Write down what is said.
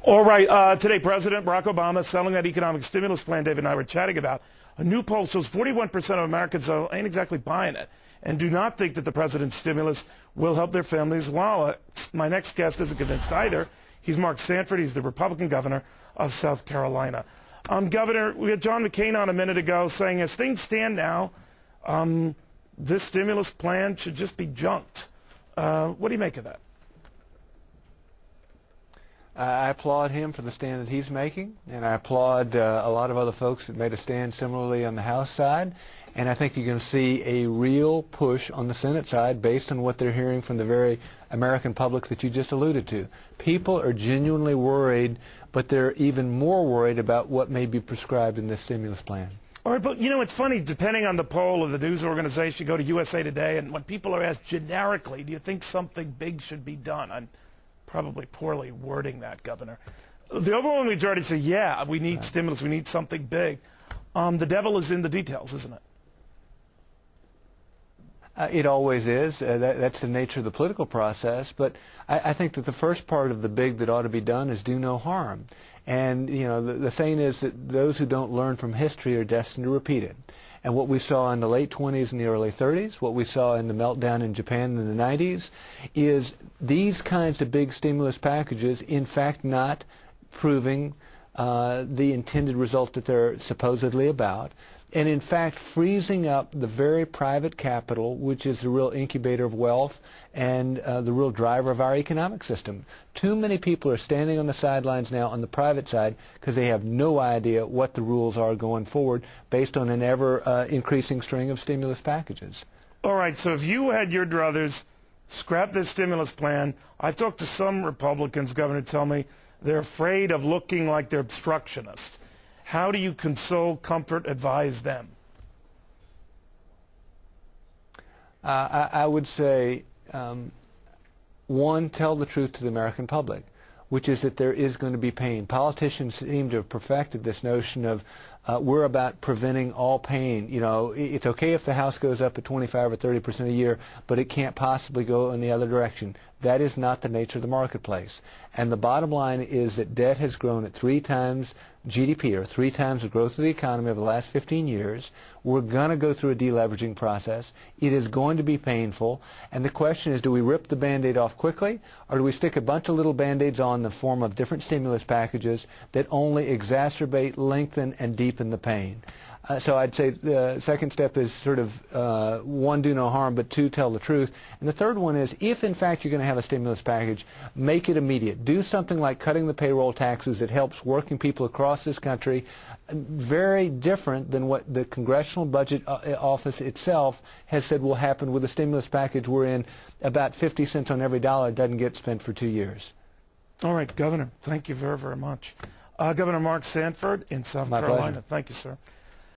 All right, today President Barack Obama selling that economic stimulus plan David and I were chatting about. A new poll shows 41% of Americans ain't exactly buying it and do not think that the president's stimulus will help their families. Well, my next guest isn't convinced either. He's Mark Sanford. He's the Republican governor of South Carolina. Governor, we had John McCain on a minute ago saying as things stand now, this stimulus plan should just be junked. What do you make of that? I applaud him for the stand that he's making, and I applaud a lot of other folks that made a stand similarly on the House side. And I think you're going to see a real push on the Senate side based on what they're hearing from the very American public that you just alluded to. People are genuinely worried, but they're even more worried about what may be prescribed in this stimulus plan. All right, but you know, it's funny, depending on the poll of the news organization, you go to USA Today, and when people are asked generically, do you think something big should be done? I'm probably poorly wording that, Governor. The overwhelming majority say, yeah, we need stimulus, we need something big. The devil is in the details, isn't it? It always is. That's the nature of the political process. But I think that the first part of the big that ought to be done is do no harm. And, you know, the saying is that those who don't learn from history are destined to repeat it. And what we saw in the late 20s and the early 30s, what we saw in the meltdown in Japan in the 90s, is these kinds of big stimulus packages, in fact, not proving the intended result that they're supposedly about, and in fact freezing up the very private capital, which is the real incubator of wealth and the real driver of our economic system. Too many people are standing on the sidelines now on the private side because they have no idea what the rules are going forward based on an ever increasing string of stimulus packages. All right, so if you had your druthers scrap this stimulus plan, I've talked to some Republicans, Governor, tell me they're afraid of looking like they're obstructionists. How do you console, comfort, advise them? I would say, one, tell the truth to the American public, which is that there is going to be pain. Politicians seem to have perfected this notion of we're about preventing all pain. You know, it's okay if the house goes up at 25 or 30% a year, but it can't possibly go in the other direction. That is not the nature of the marketplace. And the bottom line is that debt has grown at 3 times GDP, or 3 times the growth of the economy over the last 15 years. We're going to go through a deleveraging process. It is going to be painful. And the question is, do we rip the Band-Aid off quickly, or do we stick a bunch of little Band-Aids on in the form of different stimulus packages that only exacerbate, lengthen, and deepen the pain? So I'd say the second step is sort of, 1, do no harm, but 2, tell the truth. And the third one is, if in fact you're going to have a stimulus package, make it immediate. Do something like cutting the payroll taxes that helps working people across this country, very different than what the Congressional Budget Office itself has said will happen with the stimulus package we're in. About 50 cents on every dollar doesn't get spent for 2 years. All right, Governor, thank you very, very much. Governor Mark Sanford in South Carolina. Pleasure. Thank you, sir.